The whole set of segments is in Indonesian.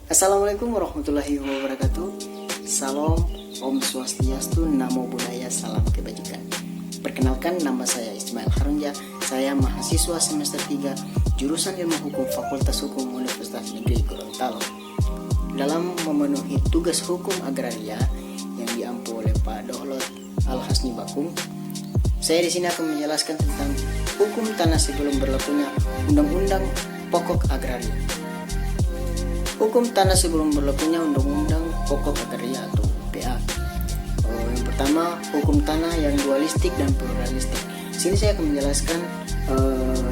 Assalamualaikum warahmatullahi wabarakatuh. Salam, Om Swastiastu, Namo Buddhaya, Salam Kebajikan. Perkenalkan, nama saya Ismail Harunja. Saya mahasiswa semester 3 jurusan Ilmu Hukum Fakultas Hukum Universitas Negeri Gorontalo. Dalam memenuhi tugas hukum agraria yang diampu oleh Pak Dohlot Al-Hasni Bakung, saya di sini akan menjelaskan tentang hukum tanah sebelum berlakunya Undang-Undang Pokok Agraria. Hukum tanah sebelum berlakunya Undang-Undang Pokok Agraria atau UPA. Yang pertama, hukum tanah yang dualistik dan pluralistik. Sini saya akan menjelaskan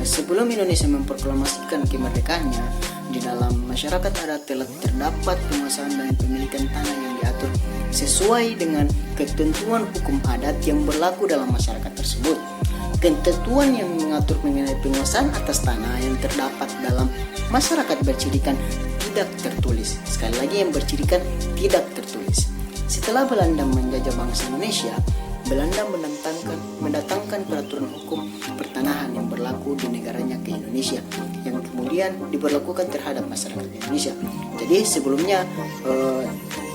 sebelum Indonesia memproklamasikan kemerdekaannya, di dalam masyarakat adat telah terdapat penguasaan dan pemilikan tanah yang diatur sesuai dengan ketentuan hukum adat yang berlaku dalam masyarakat tersebut. Ketentuan yang mengatur mengenai penguasaan atas tanah yang terdapat dalam masyarakat bercirikan tidak tertulis. Sekali lagi, yang bercirikan tidak tertulis. Setelah Belanda menjajah bangsa Indonesia, Belanda mendatangkan peraturan hukum pertanahan yang berlaku di negaranya ke Indonesia, yang kemudian diberlakukan terhadap masyarakat Indonesia. Jadi sebelumnya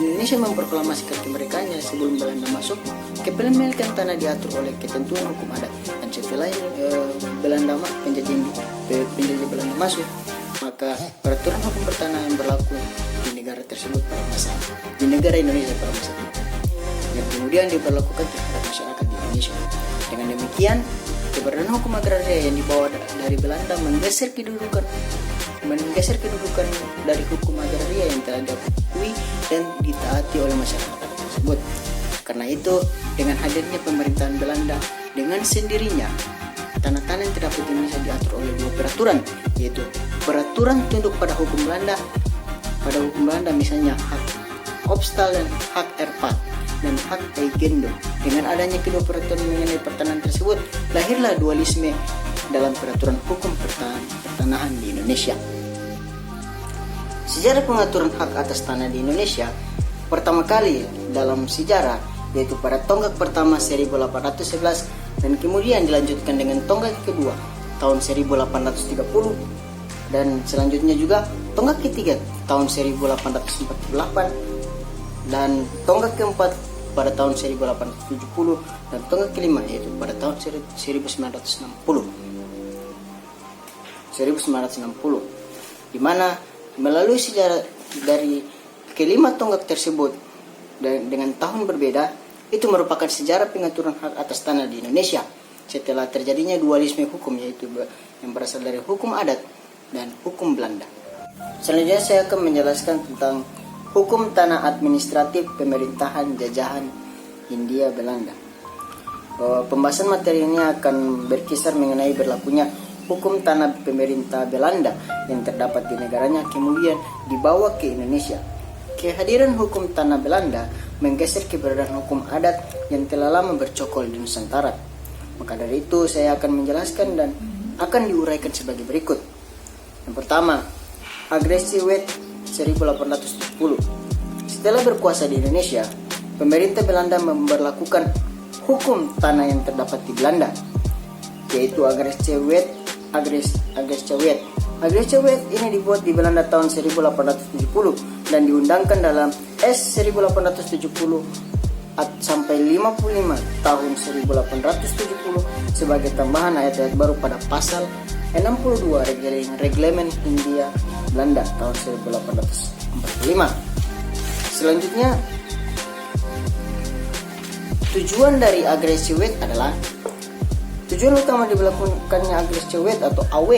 Indonesia memproklamasikan kemerdekaannya sebelum Belanda masuk, kepemilikan tanah diatur oleh ketentuan hukum adat. Dan setelah Belanda penjajah Belanda masuk, maka peraturan hukum pertanahan yang berlaku di negara tersebut pada masa di negara Indonesia pada masa itu, yang kemudian diberlakukan terhadap masyarakat di Indonesia. Dengan demikian, keberadaan hukum agraria yang dibawa dari Belanda menggeser kedudukan dari hukum agraria yang telah diakui dan ditaati oleh masyarakat tersebut. Karena itu, dengan hadirnya pemerintahan Belanda, dengan sendirinya tanah-tanah yang terdapat di Indonesia diatur oleh dua peraturan, yaitu peraturan tunduk pada hukum Belanda. Pada hukum Belanda misalnya hak Opstal dan hak Erpat dan hak Eigendom. Dengan adanya kedua peraturan mengenai pertanahan tersebut, lahirlah dualisme dalam peraturan hukum pertanahan di Indonesia. Sejarah pengaturan hak atas tanah di Indonesia pertama kali dalam sejarah, yaitu pada tonggak pertama 1811 dan kemudian dilanjutkan dengan tonggak kedua tahun 1830 dan selanjutnya juga tonggak ketiga tahun 1848 dan tonggak keempat pada tahun 1870 dan tonggak kelima yaitu pada tahun 1960, di mana melalui sejarah dari kelima tonggak tersebut dan dengan tahun berbeda, itu merupakan sejarah pengaturan hak atas tanah di Indonesia setelah terjadinya dualisme hukum, yaitu yang berasal dari hukum adat dan hukum Belanda. Selanjutnya saya akan menjelaskan tentang hukum tanah administratif pemerintahan jajahan Hindia Belanda. Pembahasan materi ini akan berkisar mengenai berlakunya hukum tanah pemerintah Belanda yang terdapat di negaranya kemudian dibawa ke Indonesia. Kehadiran hukum tanah Belanda menggeser keberadaan hukum adat yang telah lama bercokol di Nusantara. Maka dari itu saya akan menjelaskan dan akan diuraikan sebagai berikut. Yang pertama, agresi Wet 1870. Setelah berkuasa di Indonesia, pemerintah Belanda memberlakukan hukum tanah yang terdapat di Belanda, yaitu agresi Wet. Agresi Wet ini dibuat di Belanda tahun 1870 dan diundangkan dalam S 1870 sampai 55 tahun 1870 sebagai tambahan ayat-ayat baru pada pasal 62 Reglemen Hindia Belanda tahun 1845. Selanjutnya, tujuan dari agresi Wet adalah tujuan utama diberlakukannya agresi Wet atau AW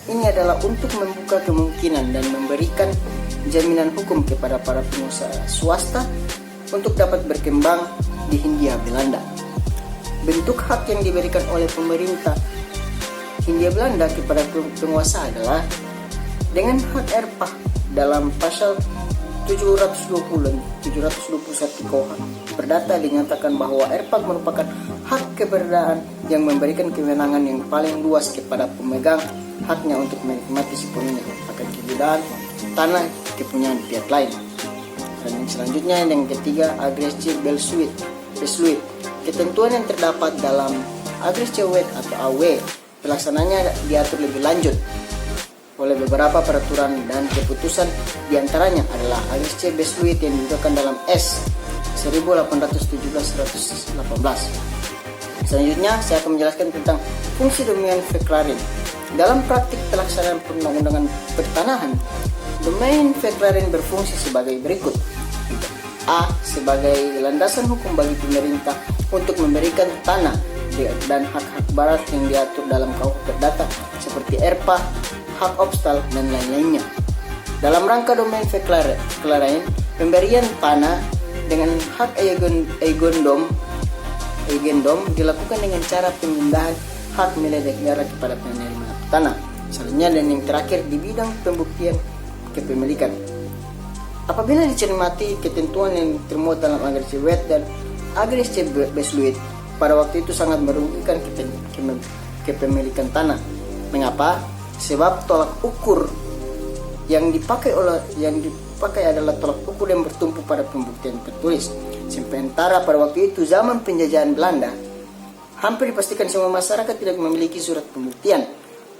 ini adalah untuk membuka kemungkinan dan memberikan jaminan hukum kepada para pengusaha swasta untuk dapat berkembang di Hindia Belanda. Bentuk hak yang diberikan oleh pemerintah Hindia Belanda kepada penguasa adalah dengan hak erpah dalam pasal 720 dan 721 KUH Perdata dinyatakan bahwa erpah merupakan hak keberadaan yang memberikan kewenangan yang paling luas kepada pemegang haknya untuk menikmati sepenuhnya akan kebudayaan tanah kepunyaan pihak lain. Dan yang selanjutnya, yang ketiga, agresi Belsuit. Ketentuan yang terdapat dalam agresi Wet atau AW pelaksananya diatur lebih lanjut. oleh beberapa peraturan dan keputusan, diantaranya adalah AGSC Besluit yang dibutuhkan dalam S 1817-118. Selanjutnya saya akan menjelaskan tentang fungsi domain verklaring. Dalam praktik pelaksanaan perundang-undangan pertanahan, domain verklaring berfungsi sebagai berikut. A. Sebagai landasan hukum bagi pemerintah untuk memberikan tanah dan hak-hak barat yang diatur dalam KUH Perdata seperti ERPA, hak obstal, dan lain-lainnya. Dalam rangka domain verklaring, pemberian tanah dengan hak eigendom dilakukan dengan cara pemindahan hak milik negara kepada penerima tanah. Selanjutnya dan yang terakhir di bidang pembuktian kepemilikan. Apabila dicermati ketentuan yang termuat dalam AGSC Wet dan AGSC Besluit, pada waktu itu sangat merugikan kepemilikan tanah. Mengapa? Sebab tolak ukur yang dipakai adalah tolak ukur yang bertumpu pada pembuktian tertulis. Sementara pada waktu itu zaman penjajahan Belanda, hampir dipastikan semua masyarakat tidak memiliki surat pembuktian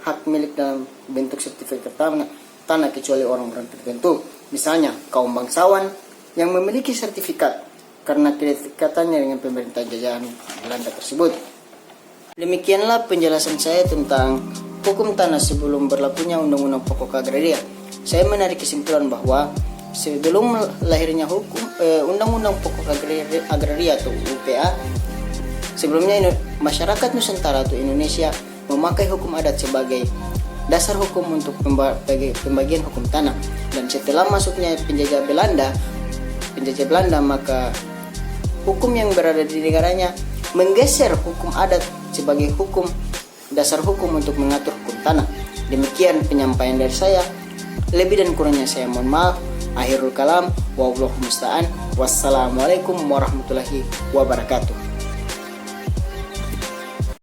hak milik dalam bentuk sertifikat tanah kecuali orang-orang tertentu. Misalnya kaum bangsawan yang memiliki sertifikat karena kedekatannya dengan pemerintah jajahan Belanda tersebut. Demikianlah penjelasan saya tentang hukum tanah sebelum berlakunya Undang-Undang Pokok Agraria. Saya menarik kesimpulan bahwa sebelum lahirnya Undang-Undang Pokok Agraria atau UPA, sebelumnya masyarakat Nusantara atau Indonesia memakai hukum adat sebagai dasar hukum untuk pembagian hukum tanah. Dan setelah masuknya penjajah Belanda, maka hukum yang berada di negaranya menggeser hukum adat sebagai dasar hukum untuk mengatur hukum tanah. Demikian penyampaian dari saya. Lebih dan kurangnya saya mohon maaf. Akhirul kalam, wallahu musta'an. Wassalamualaikum warahmatullahi wabarakatuh.